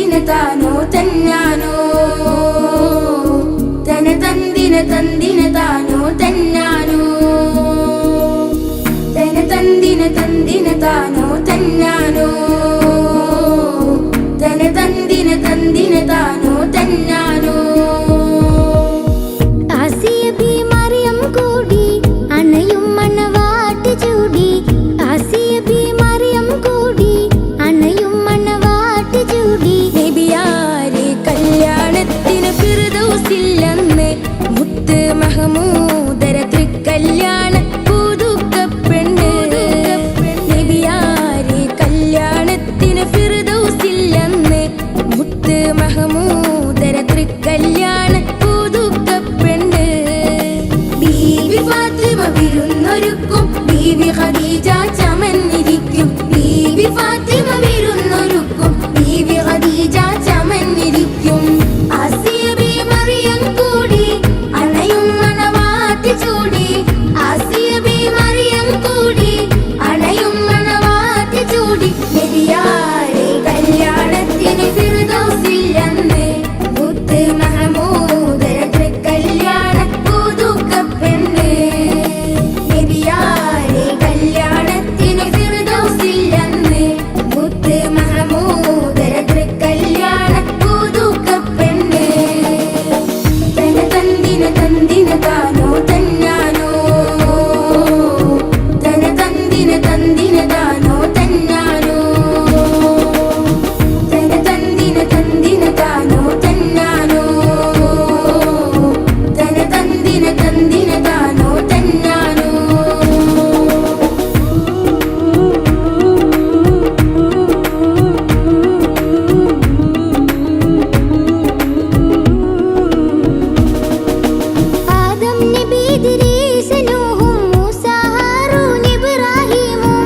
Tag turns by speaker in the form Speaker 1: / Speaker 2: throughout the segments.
Speaker 1: ತಂದಿನ ತಾನೋ ತನ್ನಾನೋ ತನ ತಂದಿನ ತಂದಿನ ತಾನೋ ತನ್ನಾನೋ ತನ ತಂದಿನ ತಂದಿನ ತಾನೋ ತನ್ನಾನೋ ತನ ತಂದಿನ ತಂದಿನ ತಾನೋ ತನ್ನಾನೋ
Speaker 2: ആസിയ ബി മറിയം കൂടി അണയും മണവാട്ടി ചൂടി ആസിയ ബി മറിയം കൂടി അണയും മണവാട്ടി ചൂടി
Speaker 1: നബിയാരെ കല്യാണത്തിന് ഫിർദൗസില്ലെന്ന് മുത്ത് മഹമൂദര തൃക്കല്യാണ പുതുക്കപ്പെണ്ണ് നബിയാരെ കല്യാണത്തിന് ഫിർദൗസില്ലെന്ന് മുത്ത് മഹമൂദര തൃക്കല്യാണ പുതുക്കപ്പെണ്ണ് ബീവി ഫാത്തിമ വിരുന്നൊരുക്കും ബീവി ഖദീജ ചമന്നിരിക്കും ബീവി ഫാത്തിമ വിരുന്നൊരുക്കും ബീവി ഖദീജ ചമന്നിരിക്കും ആസിയ ബി മറിയം കൂടി അണയും മണവാട്ടി ചൂടി ആസിയ ബി മറിയം കൂടി അണയും മണവാട്ടി ചൂടി നബിയാരെ കല്യാണത്തിന് ഫിർദൗസില്ലെന്ന് മുത്ത് മഹമൂദര തൃക്കല്യാണ പുതുക്കപ്പെണ്ണ് നബിയാരെ കല്യാണത്തിന് ഫിർദൗസില്ലെന്ന് മുത്ത് മഹമൂദര തൃക്കല്യാണ പുതുക്കപ്പെണ്ണ് തന തന്ദിന തന്ദിന താനോ തന്നാനോ തന തന്ദിന തന്ദിന താനോ തന്നാനോ തന തന്ദിന തന്ദിന താനോ തന്നാനോ തന തന്ദിന തന്ദിന താനോ തന്നാനോ
Speaker 2: ആദം നബി ഇദ്രീസ് നൂഹും മൂസ ഹാറൂൻ ഇബ്രാഹീമും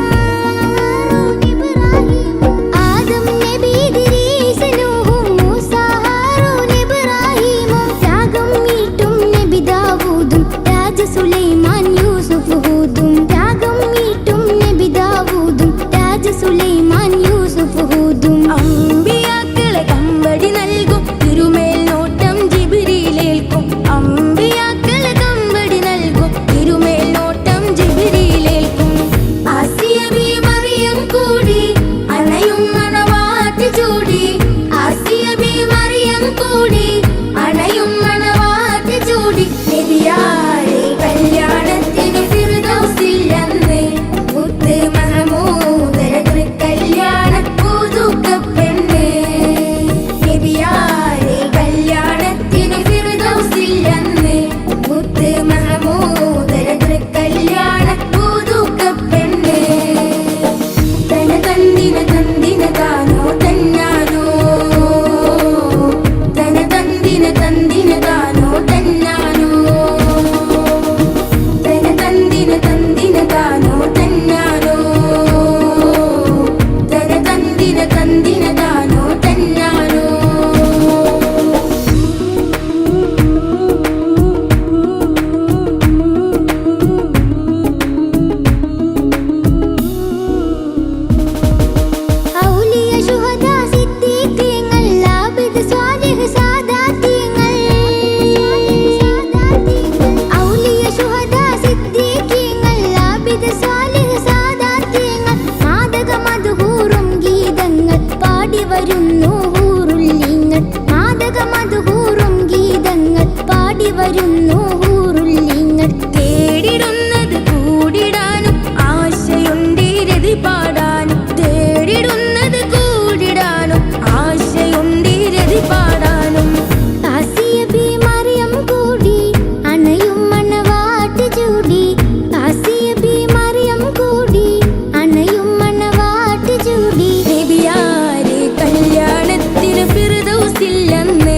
Speaker 2: ആദം നബി ഇദ്രീസ് നൂഹും മൂസ ഹാറൂൻ ഇബ്രാഹീമും ത്യാഗം മീട്ടും നബി ദാവൂദും രാജ സുലൈമാൻ യൂസുഫ് ഹൂദും ത്യാഗം മീട്ടും നബി ദാവൂദും രാജ സുലൈമാൻ യൂസുഫ് ഹൂദും
Speaker 1: അമ്പിയാക്കളെ കമ്പടി നൽകും തിരുമേൽ നോട്ടം ജിബ്രീലേൽക്കും അമ്പിയാക്കളെ കമ്പടി നൽകും തിരുമേൽ നോട്ടം ജിബ്രീലേൽക്കും ആസിയ ബി മറിയം കൂടി അണയും മണവാട്ടി ചൂടി ആസിയ ബി മറിയം കൂടി അണയും മണവാട്ടി ചൂടി നബിയാരെ കല്യാണത്തിന് ഫിർദൗസില്ലെന്ന് മുത്ത് മഹമൂദര തൃക്കല്യാണ പുതുക്കപ്പെണ്ണ് നബിയാരെ കല്യാണത്തിന് ഫിർദൗസില്ലെന്ന് മുത്ത് മഹമൂദര തൃക്കല്യാണ പുതുക്കപ്പെണ്ണ് തന തന്ദിന തന്ദിന താനോ തന്നാനോ തന തന്ദിന തന്ദിന താനോ തന്നാനോ തന തന്ദിന തന്ദിന താനോ തന്നാനോ തന തന്ദിന തന്ദിന താനോ തന്നാനോ
Speaker 2: ഔലിയ ശുഹദ സിദ്ദീഖീങ്ങൾ ആബിദ് സ്വാലിഹ് സാദാതീങ്ങൾ ഔലിയ ശുഹദ സിദ്ദീഖീങ്ങൾ ആബിദ് സ്വാലിഹ് സാദാതീങ്ങൾ മാദക മദ്ഹൂറും ഗീതങ്ങൾ പാടി വരുന്നു ഹൂറുല്ലിങ്ങൾ മാദക മദ്ഹൂറും ഗീതങ്ങൾ പാടി വരുന്നു ഹൂറുല്ലിങ്ങൾ
Speaker 1: തേടിടുന്നത് കൂടിടാനും ആശയുണ്ട് രതി പാടാനും തേടിടുന്നത് കൂടിടാനും ആശയുണ്ട് രതി പാടാനും
Speaker 2: ആസിയ ബി മറിയം കൂടി അണയും മണവാട്ടി ചൂടി ആസിയ ബി മറിയം കൂടി അണയും മണവാട്ടി ചൂടി
Speaker 1: നബിയാരെ കല്യാണത്തിന് ഫിർദൗസില്ലെന്ന്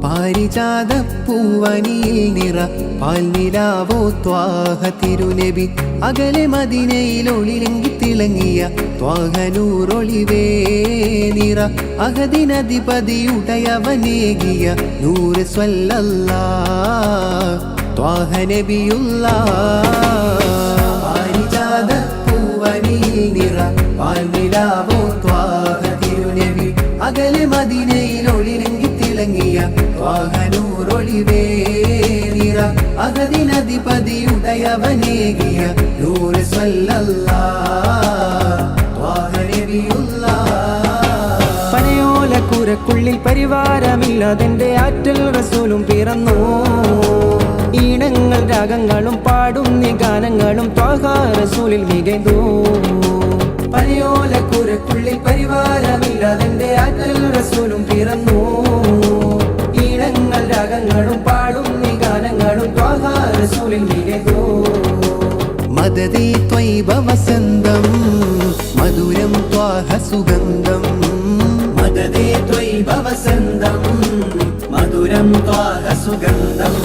Speaker 3: പാരിജാതപ്പൂവനിയിൽ നിറ പാൽനിലാവോ ത്വാഹ തിരുനബി അകലെ മദീനയിൽ ഒളിലെങ്കി തിളങ്ങിയ ത്വാഹനൂറൊളിവേ നിറ അഹദിനധിപതിയുടയവനേകിയ നൂറ് സ്വല്ലല്ലാഹ് ത്വാഹ നബിയുല്ലാഹ് പാരിജാതപ്പൂവനിയിൽ നിറ പാൽനിലാവോ ത്വാഹ തിരുനബി അകലെ മദീനയിൽ ഒളിലെങ്കി തിളങ്ങിയ ത്വാഹനൂറൊളിവേ നിറ അഹദിനധിപതിയുടയവനേകിയ നൂറ് സ്വല്ലല്ലാഹ് ത്വാഹ നബിയുല്ലാഹ്
Speaker 4: പനയോലക്കൂരക്കുള്ളിൽ പരിവാരമില്ലാതെന്റെ ആറ്റൽ റസൂലും പിറന്നു ഈണങ്ങൾ രാഗങ്ങളും പാടുന്ന ഗാനങ്ങളും ത്വാഹ റസൂലിൽ മികൈതു പനയോലക്കൂരക്കുള്ളിൽ പരിവാരമില്ലാതെന്റെ ആറ്റൽ റസൂലും പിറന്നു ഈണങ്ങൾ രാഗങ്ങളും പാടുന്ന ഗാനങ്ങളും ത്വാഹ റസൂലിൽ മികൈതു
Speaker 3: മദദി ത്വയ്ബ വസന്തം മധുരം ത്വാഹ സുഗന്ധം മദദി ത്വയ്ബ വസന്തം മധുരം ത്വാഹ സുഗന്ധം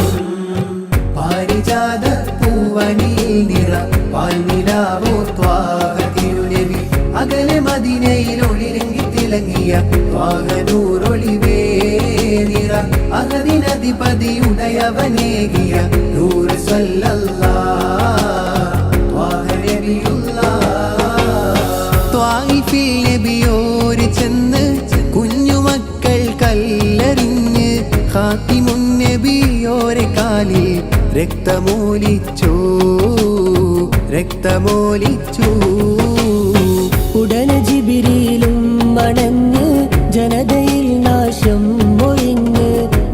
Speaker 3: പാരിജാത പൂവനിയിൽ നിറ പാൽനിലാവോ ത്വാഹ തിരുനബി അകലെ മദീനയിൽ ഒളിലെങ്കി തിളങ്ങിയ ത്വാഹനൂറൊളിവേ നിറ അഹദിനധിപതിയുടയവനേകിയ നൂറ് സ്വല്ലല്ലാഹ് ത്വാഹ നബിയുല്ലാഹ് ത്വായിഫിൽ നബിയോര് ചെന്ന് കുഞ്ഞുമക്കൾ കല്ലെറിഞ്ഞ് ഖാതിമുൻ നബിയോരെ കാലിൽ രക്തമോലിച്ചു
Speaker 5: ഉടനെ ജിബിരിയിലും മണഞ്ഞ് ജനതയിൽ നാശം ഒഴിഞ്ഞ്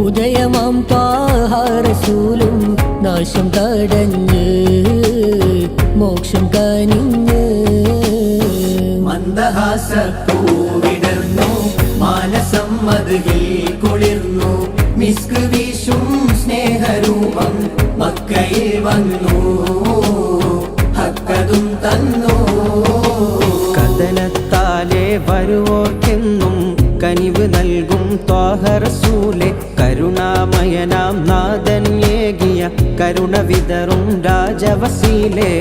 Speaker 5: ഉദയമാം ത്വാഹ റസൂലും നാശം തടഞ്ഞ് മോക്ഷം കനിഞ്ഞ്
Speaker 3: മന്ദഹാസപ്പൂവിടർന്നു മാനസം മദ്ഹിൽ കുളിർന്നു മിസ്ക് വീശും സ്നേഹരൂപം മക്കയിൽ വന്നു ഹക്കതും തന്നു
Speaker 4: കഥനത്താലെ വരുവോർക്കെന്നും കനിവ് നൽകും ത്വാഹ റസൂലെ കരുണാമയനാം നാഥൻ ഏകിയ കരുണ വിതറും രാജവസീലേ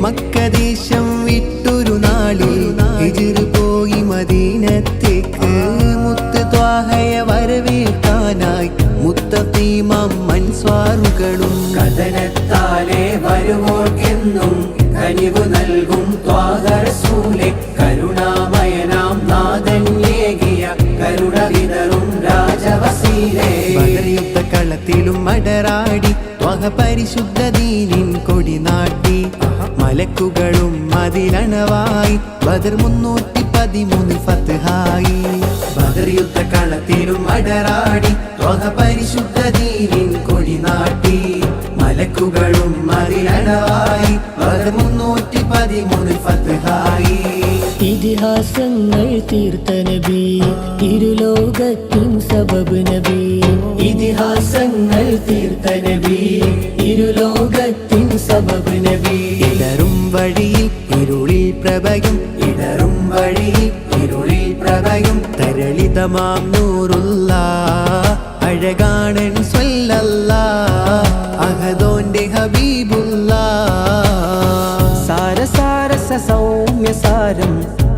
Speaker 3: മക്കദേശം വിട്ടൊരു നാളിൽ ഹിജ്ർ പോയി മദീനത്തേക്ക് മുത്ത് ത്വാഹയെ വരവേൽക്കാനായി മുത്തഖീമാം മൻസ്വാറുകളും
Speaker 4: കഥനത്താലെ വരുവോർക്കെന്നും കനിവ് നൽകും ത്വാഹ റസൂലെ കരുണാമയനാം നാഥൻ ഏകിയ കരുണ വിതറും രാജവസീലേ
Speaker 3: ബദർ യുദ്ധക്കളത്തിലും മടറാടി ത്വാഹ പരിശുദ്ധ ദീനിൻ കൊടി നാട്ടി മലക്കുകളും അതിലണവായി ബദർ 313 ഫത്ഹായി ബദർ യുദ്ധക്കളത്തിലും മടറാടി ത്വാഹ പരിശുദ്ധ ദീനിൻ കൊടി നാട്ടി മലക്കുകളും അതിലണവായി ബദർ 313 ഫത്ഹായി
Speaker 5: ഇതിഹാസങ്ങൾ തീർത്ത നബി ഇരുലോകത്തിൻ സബബ് നബി ഇതിഹാസങ്ങൾ തീർത്ത നബി ഇരുലോകത്തിൻ സബബ് നബി
Speaker 3: ഇടറും വഴിയിൽ ഇരുളിൽ പ്രഭയും ഇടറും വഴിയിൽ ഇരുളിൽ പ്രഭയും തരളിതമാം നൂറുള്ള അഴകാണൻ സ്വല്ലല്ലാഹ് അഹദോന്റെ ഹബീബുല്ലാഹ്
Speaker 4: സാരസാരസ സൗമ്യസാരം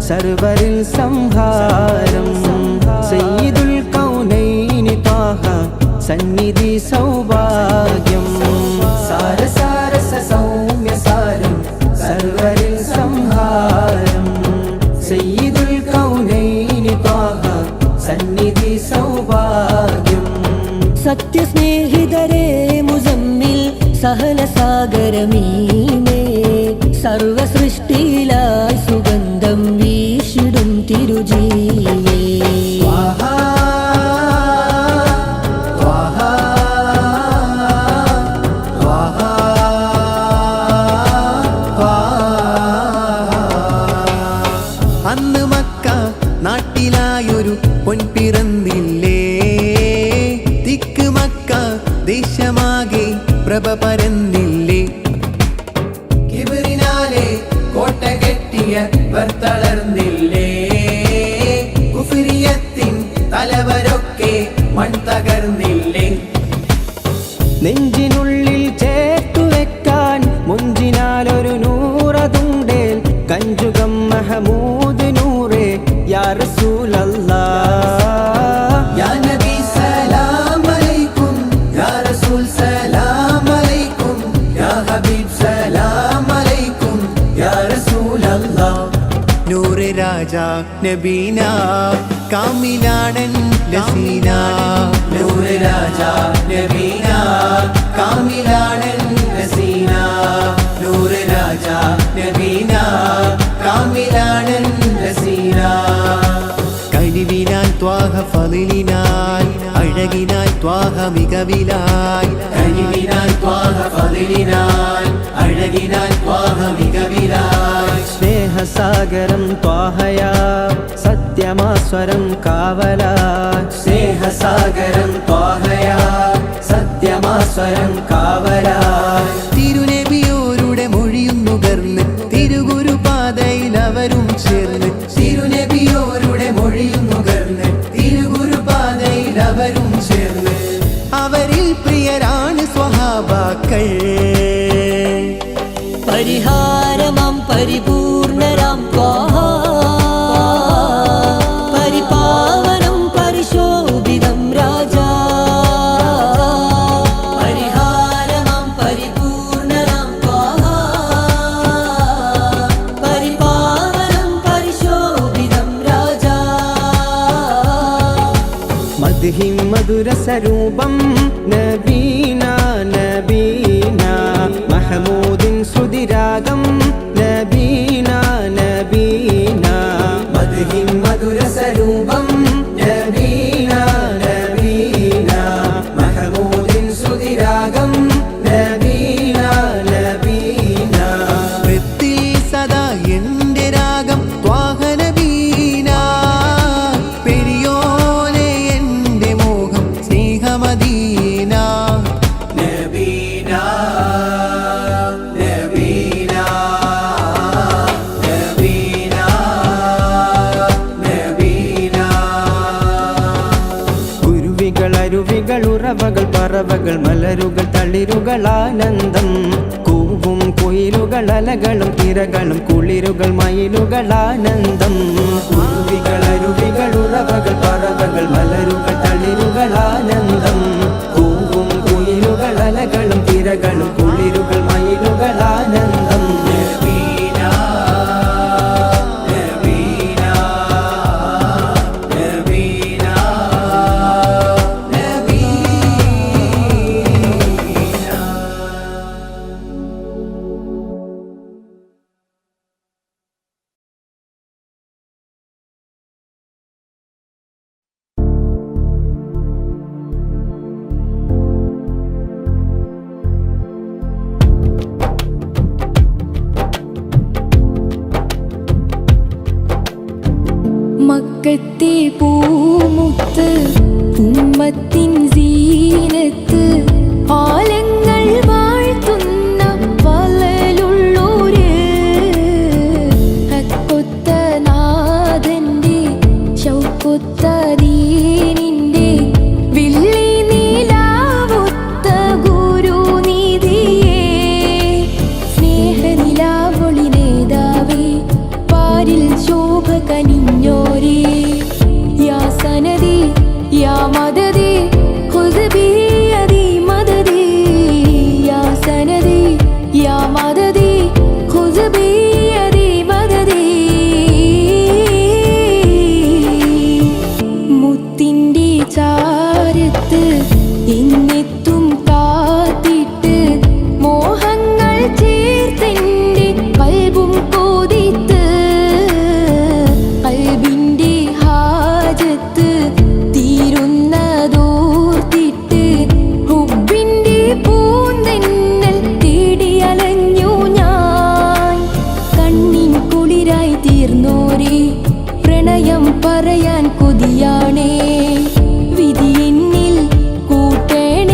Speaker 4: സർവരിൽ സംഹാരം സയ്യിദുൽ കൗനൈനി ത്വാഹ സന്നിധി സൗഭാഗ്യം സാരസാരസ സൗമ്യസാരം സർവരിൽ സംഹാരം സയ്യിദുൽ കൗനൈനി ത്വാഹ സന്നിധി സൗഭാഗ്യം
Speaker 5: സത്യസ്നേഹിതരേ മുസമ്മിൽ സഹനസാഗരമീമേ സർവ സൃഷ്ടിയിലായി സുഗന്ധം വീശിടും തിരുജീവേ
Speaker 3: അന്ന് മക്ക നാട്ടിലായൊരു പൊൻപിറന്നില്ലേ തിക്ക് മക്ക ദേശമാകെ പ്രഭ പരന്നില്ലേ കിബറിനാലെ കോട്ട കെട്ടിയ തളർന്നില്ലേ കുഫ്രിയത്തിൻ തലവരൊക്കെ മൺതകർ പകർന്നില്ലേ
Speaker 4: നെഞ്ചിനുള്ളിൽ ചേർത്തു വെക്കാൻ മുഞ്ചിനാലൊരു നൂറതുണ്ടേൽ കഞ്ചുകം മഹമൂദ് നൂറേ യാ റസൂലല്ലാഹ്
Speaker 3: യാ നബി സലാം അലൈക്കും യാ റസൂൽ സലാം അലൈക്കും യാ ഹബീബ് സലാം അലൈക്കും യാ റസൂലല്ലാഹ് നൂറ് രാജാ നബീന കാമിലാടൻ ലസീന നൂറ് രാജാ നബീന കാമിലാടൻ ലസീന നൂറ് രാജാ നബീന കാമിലാടൻ ലസീന കഴിവിനാൽ ത്വാഹ ഫളിലിനാൽ അഴകിനാൽ ത്വാഹ മികവിലായി കഴിവിനാൽ ത്വാഹ ഫളിലിനാൽ അഴകിനാൽ ത്വാഹ മികവിലായി
Speaker 4: സ്നേഹസാഗരം ത്വാഹയാ സത്യമാസ്വരം കാവലാ
Speaker 3: സ്നേഹസാഗരം ത്വാഹയാ സത്യമാസ്വരം കാവലാ തിരുനബിയോരുടെ മൊഴിയും നുകർന്ന് തിരുഗുരുപാതയിൽ അവരും ചേർന്ന് തിരുനബിയോരുടെ മൊഴിയും നുകർന്ന് തിരുഗുരുപാതയിൽ അവരും ചേർന്ന് അവരിൽ പ്രിയരാണ് സ്വഹാബാക്കൾ
Speaker 5: പരിഹാരമാം പരിപൂർണരാം ത്വാഹ പരിപാവനം പരിശോഭിതം രാജാ പരിഹാരമാം പരിപൂർണരാം ത്വാഹ പരിപാവനം പരിശോഭിതം രാജാ
Speaker 4: മദ്ഹിം മധുരസരൂപം നബീന നബീന മഹമൂദിൻ ശ്രുതിരാഗം നബീന നബീന
Speaker 3: മദ്ഹിം മധുരസരൂപം നബീന നബീന മഹമൂദിൻ ശ്രുതിരാഗം നബീന നബീന വൃത്തിൽ സദാ എന്റെ രാഗം ത്വാഹ നബീന പെരിയോനെ എന്റെ മോഹം സ്നേഹമദീന നബീന നബീന നബീന നബീന
Speaker 4: കുരുവികൾ അരുവികൾ ഉറവകൾ പറവകൾ മലരുകൾ തളിരുകൾ ആനന്ദം കൂവും കുയിലുകൾ അലകളും തിരകളും കുളിരുകൾ മയിലുകൾ ആനന്ദം കുരുവികൾ അരുവികൾ ഉറവകൾ പറവകൾ മലരുകൾ തളിരുകൾ ആനന്ദം കൂവും കുയിലുകൾ അലകളും തിരകളും കുളിരുകൾ മയിലുകൾ ആനന്ദം
Speaker 3: നബീന നബീന നബീന നബീന
Speaker 1: മക്കത്തെ പൂമുത്ത് ഉമ്മത്തിൻ സീനത്ത് ആലങ്ങൾ വാഴ്ത്തുന്ന വലലുള്ളൂര് ഹക്കൊത്ത നാഥന്റെ ശൗക്കൊത്ത ദീനിന്റെ വില്ലി നീലാവൊത്ത ഗുരുനിധിയേ സ്നേഹനിലാവൊളി നേതാവേ പാരിൽ ശോഭ കനിഞ്ഞോരേ യാ സനദി യാ മദദി ഖുദ് ബി യദി മദദി യാ സനദി യാ മദദി ഖുദ് ബി യദി മദദി മുത്തിൻ്റെ ചാരത്ത് എന്നെത്തും കാത്തിട്ട് മോഹങ്ങൾ ചേർത്തെൻ്റെ കൽബും കൊതിത്ത് കൽബിൻ്റെ ഹാജത്ത് തീരുന്നതോർത്തിട്ട് ഹുബ്ബിൻ്റെ പൂന്തെന്നൽ തേടിയലഞ്ഞു ഞാൻ കണ്ണിൻ കുളിരായി തീർന്നോരേ പ്രണയം പറയാൻ കൊതിയാണേ വിധി എന്നിൽ കൂട്ടേണേ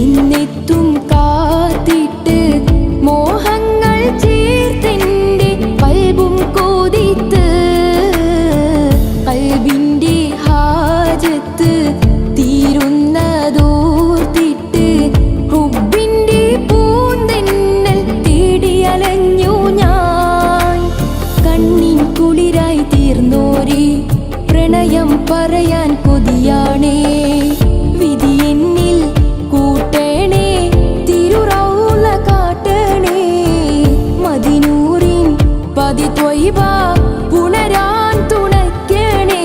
Speaker 1: ഇന്നെത്തും കാത്തിട്ട് മോഹങ്ങൾ ചേർത്തെന്റെ കൽബും കോതിത്ത് കൽബിന്റെ ഹാജത്ത് തീരുന്നതോർത്തിട്ട് ഹുബിന്റെ പൂന്തെന്നൽ തേടിയലഞ്ഞു ഞാൻ കണ്ണിൻ കുളിരായി തീർന്നോരേ പ്രണയം പറയാൻ കൊതിയാണേ വിധി എന്നിൽ കൂട്ടണേ തിരുറൗള കാട്ടണേ മദിനൂറിൻ പതി ത്വയ്ബ പുണരാൻ തുണയ്ക്കണേ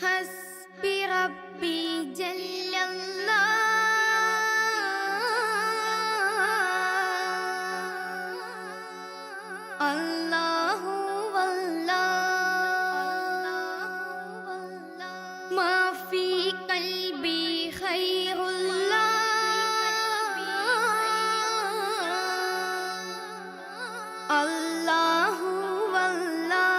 Speaker 2: ഹസ്ബി റബ്ബി ജല്ലല്ലാഹ് അല്ലാഹു വല്ലാഹ് മാ ഫീ ഖൽബി ഖൈറുല്ലാഹ് അല്ലാഹു വല്ലാഹ്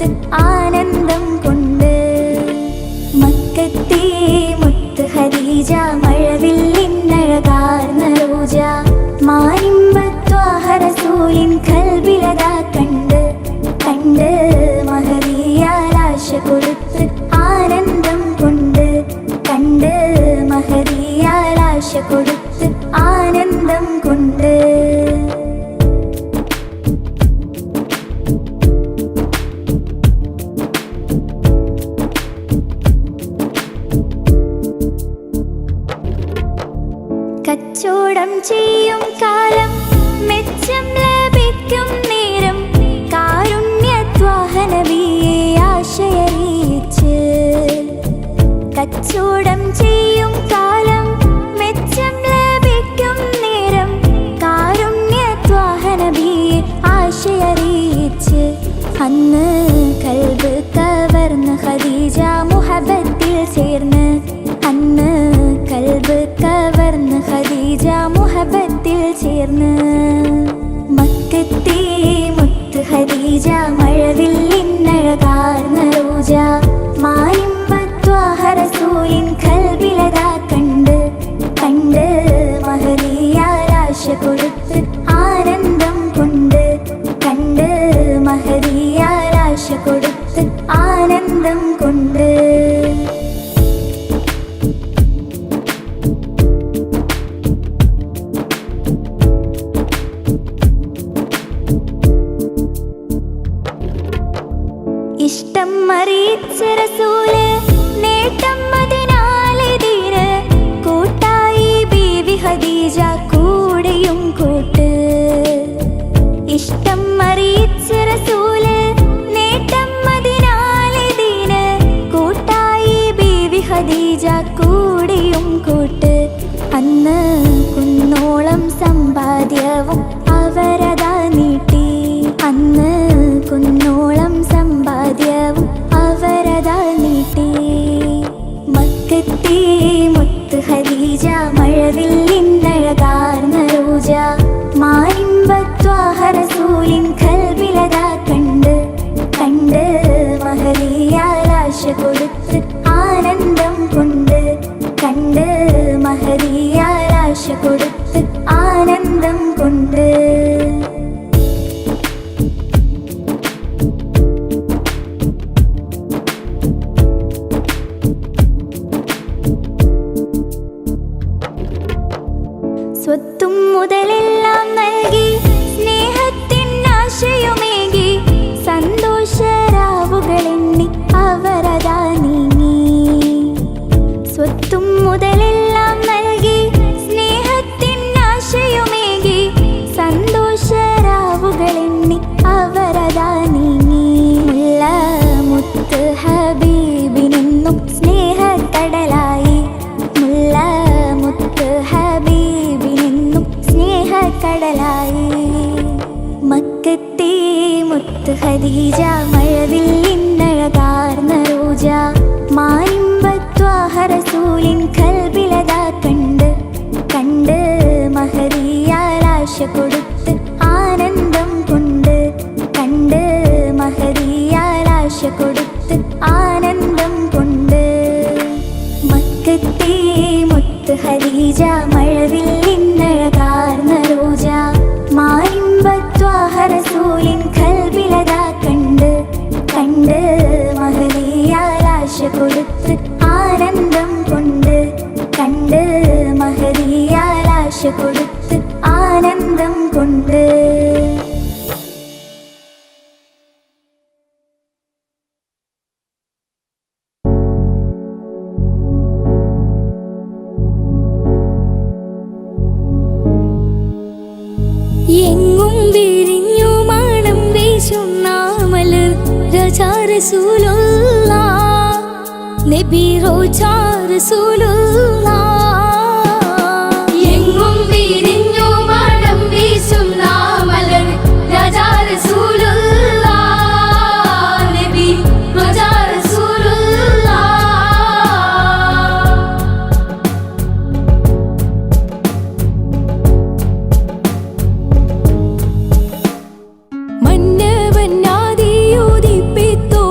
Speaker 1: കൊടുത്ത് ആനന്ദം കൊണ്ട്. മക്കത്തെ മുത്ത് ഖദീജ മഴവില്ലിന്നഴകാർന്ന റോജ മാനിമ്പത്വാഹ റസൂലിൻ കൽബിലതാ കണ്ട് കണ്ട് മഹദിയാലാശ കൊടുത്ത് ആനന്ദം കൊണ്ട് കണ്ട് മഹദിയാലാശ കൊടുത്ത് ആനന്ദം കൊണ്ട്. കച്ചോടം ചെയ്യും കാലം മെച്ചം ലഭിക്കും നേരം കാരുണ്യത്വാഹ നബിയെ ആശയറിയിച്ച്. കച്ചോടം ചെയ്യും കാലം മെച്ചം ലഭിക്കും നേരം കാരുണ്യത്വാഹ നബിയെ ആശയറിയിച്ച്. അന്ന് കൽബ് കവർന്ന് ഖദീജ മുഹബത്തിൽ ചേർന്ന്. അന്ന് കൽബ് കവർന്ന് ഖദീജ മുഹബത്തിൽ ചേർന്ന്. മക്കത്തെ മുത്ത് ഖദീജ മഴവില്ലിന്നഴകാർന്ന റോജ മാനിമ്പത്വാഹ റസൂലിൻ കൽബിലതാ കണ്ട് കണ്ട് മഹദിയാലാശ കൊടുത്ത് ആനന്ദം കൊണ്ട് കണ്ട് മഹദിയാലാശ കൊടുത്ത് ആനന്ദം കൊണ്ട്. ഇഷ്ടം അറിയിച്ച റസൂല് നേട്ടം അതിനാലെതിര് കൂട്ടായി ബീവി ഖദീജ കൂടെയും കൂട്ട്. ഇഷ്ടം അറിയിച്ച റസൂല് നേട്ടം അതിനാലെതിര് കൂട്ടായി ബീവി ഖദീജ കൂടെയും കൂട്ട്. അന്ന് കുന്നോളം സമ്പാദ്യവും അവരതാ നീട്ടി. അന്ന് കുന്നോളം സമ്പാദ്യവും അവരതാ നീട്ടി. മക്കത്തെ മുത്ത് ഖദീജ മഴവില്ലിന്നഴകാർന്ന റോജ മാനിമ്പത്വാഹ റസൂലിൻ കൽബിലതാ കണ്ട് കണ്ട് മഹദിയാലാശ കൊടുത്ത് ആനന്ദം കൊണ്ട് കണ്ട് മഹദിയാലാശ കൊടുത്ത് ആനന്ദം കൊണ്ട്. സ്വത്തും മുതലെല്ലാം നൽകി സ്നേഹത്തിനാശയുമേകി സന്തോഷരാവുകളെണ്ണി അവരതാ നീങ്ങി. സ്വത്തും മുതലെല്ലാം നൽകി സ്നേഹത്തിനാശയുമേകി സന്തോഷരാവുകളെണ്ണി അവരതാ നീങ്ങി. മുല്ല മുത്ത് ഹബീബിനെന്നും സ്നേഹക്കടലായി. മുല്ല മുത്ത് ഹബീബിനെന്നും സ്നേഹക്കടലായി. മക്കത്തെ മുത്ത് ഖദീജ മഴവില്ലിന്നഴകാർന്ന റോജ മാനിമ്പത്വാഹ റസൂലിൻ കൽബിലതാ കണ്ട് കണ്ട് മഹദിയാലാശ കൊടുത്ത് ആനന്ദം കൊണ്ട് കണ്ട് മഹദിയാലാശ കൊടുത്ത് ആനന്ദം കൊണ്ട്. മക്കത്തെ മുത്ത് ഖദീജ മഴവില്ലിന്നഴകാർന്ന റോജ മാനിമ്പത്വാഹ റസൂലിൻ കൽബിലതാ കണ്ട് കണ്ട് മഹദിയാലാശ കൊടുത്ത് ആനന്ദം കൊണ്ട് കണ്ട് മഹദിയാലാശ കൊടുത്ത് ആനന്ദം കൊണ്ട്.
Speaker 2: എങ്ങും വിരിഞ്ഞു മണം വീശുന്ന മലർ റജാ റസൂലുള്ളാഹ് നബി റോജാ റസൂലുള്ളാഹ്. എങ്ങും വിരിഞ്ഞു മണം വീശുന്ന മലർ റജാ റസൂലുള്ളാഹ് നബി റോജാ റസൂലുള്ളാഹ്. മന്നവന്നാദിയോദിപ്പിത്തു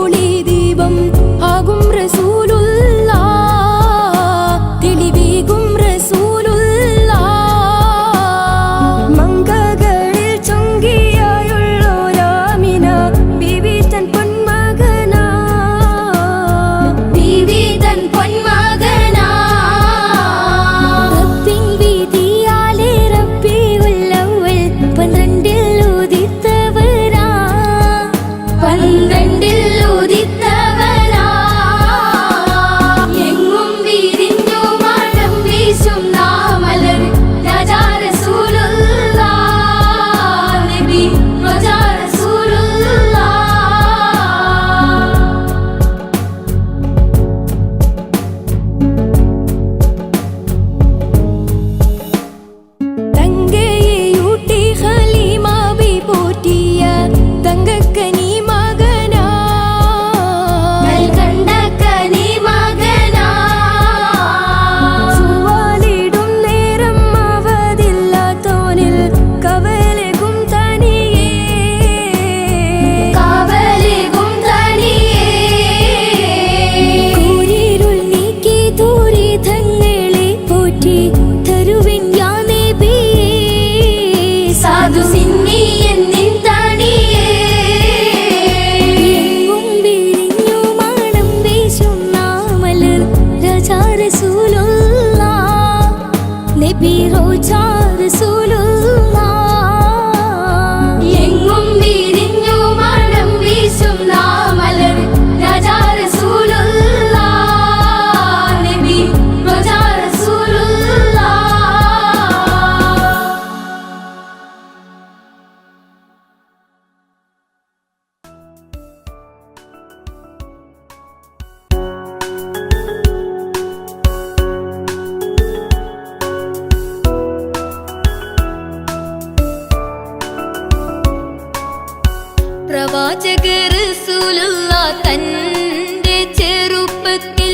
Speaker 2: പ്രവാചക റസൂലുള്ള തന്റെ ചെറുപ്പത്തിൽ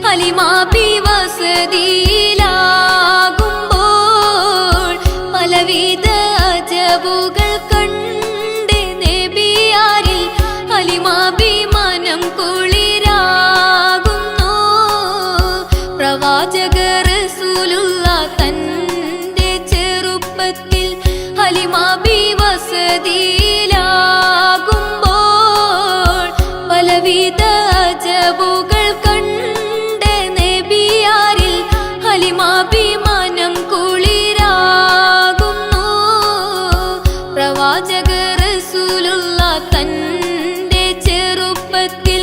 Speaker 2: ഹലിമാബി വസതിയിലാകുമ്പോൾ പലവിധ അജബുകൾ കണ്ട് നബിയാരിൽ ഹലിമാബി മനം കുളിരാകുന്നു. പ്രവാചക റസൂലുള്ള തന്റെ ചെറുപ്പത്തിൽ ഹലിമാബി വസതിയിലാകുമ്പോൾ പലവിധ അജബുകൾ കണ്ട് നബിയാരിൽ ഹലിമാബി മനം കുളിരാകുന്നു. പ്രവാചക റസൂലുള്ള തന്റെ ചെറുപ്പത്തിൽ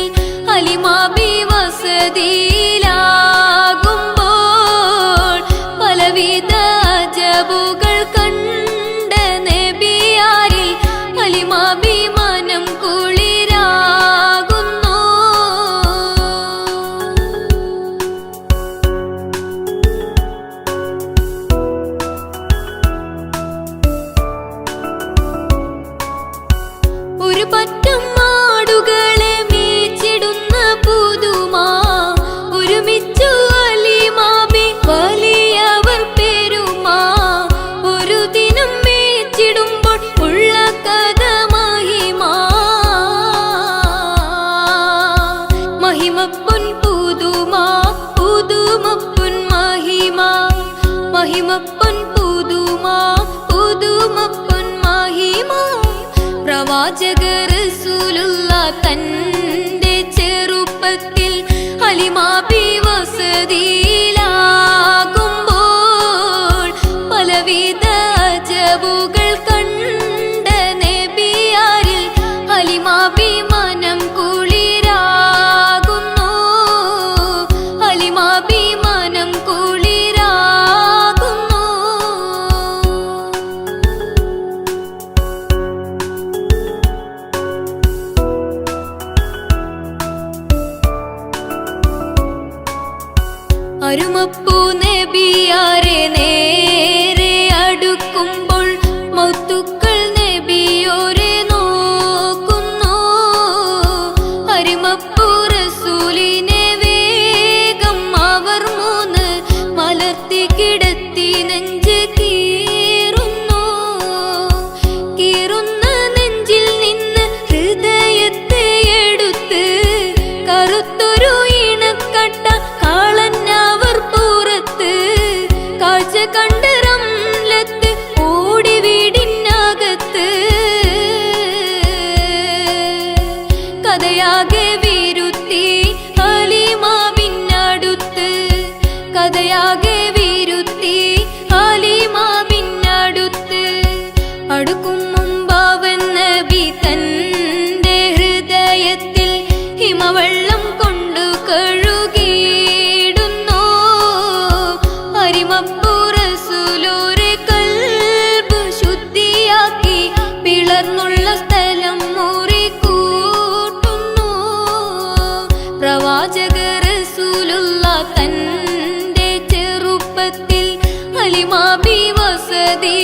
Speaker 2: ഹലിമാബി വസതിയിലാകുമ്പോൾ പലവിധ അജബുകൾ കണ്ട് നബിയാരിൽ ഹലിമാബി മനം കുളിരാകുന്നു. ഒരു പറ്റം ആടുകളെ മേച്ചിടുന്ന പുതുമാ ഒരുമിച്ചു ഹലിമാബി വലിയവർ പെരുമാ. ഒരു ദിനം മേച്ചിടുമ്പോൾ ഉള്ള കഥ മഹിമാ. മഹിമപ്പൊൻ പുതുമാ പുതുമപ്പൊൻ മഹിമാ. മഹിമപ്പൊൻ പുതുമാ പുതുമപ്പൊൻ മഹിമാ. പ്രവാചക റസൂലുള്ള തന്റെ ചെറുപ്പത്തിൽ ഹലിമാബി വസതിയിലാകുമ്പോൾ പലവിധ അജബുകൾ കണ്ട് നബിയാരിൽ ഹലിമാബി മനം കുളിരാകുന്നു. ഹലിമാബി മനം കുളിരാകുന്നു. അരുമപ്പൂ നബിയാരെ നേരെ അടുക്കുമ്പോൾ മൗത്തുക്കൾ നബിയോരെ നോക്കുന്നു. അരുമപ്പൂ റസൂലിനെ വേഗം അവർ മൂന്ന് മലർത്തി കിടത്തി നെഞ്ച് കീറുന്നു. കീറുന്ന നെഞ്ചിൽ നിന്ന് ഹൃദയത്തെ എടുത്ത് കറുത്തൊരു ഇണക്കട്ട കാളന്നവർ പുറത്ത്. കാഴ്ച കണ്ട് റംലത്ത് ഓടി വീടിനകത്ത്. കഥയാകെ വിരുത്തി ഹലിമാവിനടുത്ത്. കഥയാകെ വിരുത്തി ഹലിമാവിനടുത്ത്. അടുക്കും മുമ്പാവൻ നബി തന്റെ ഹൃദയത്തിൽ ഹിമവെള്ളം കൊണ്ടു കഴുകിയിടുന്നു. അരിമപ്പൂ റസൂലോരെ കൽബ് ശുദ്ധിയാക്കി പിളർന്നുള്ള സ്ഥലം മുറികൂട്ടുന്നു. പ്രവാചക റസൂലുള്ള തന്റെ ചെറുപ്പത്തിൽ ഹലിമാബി വസതി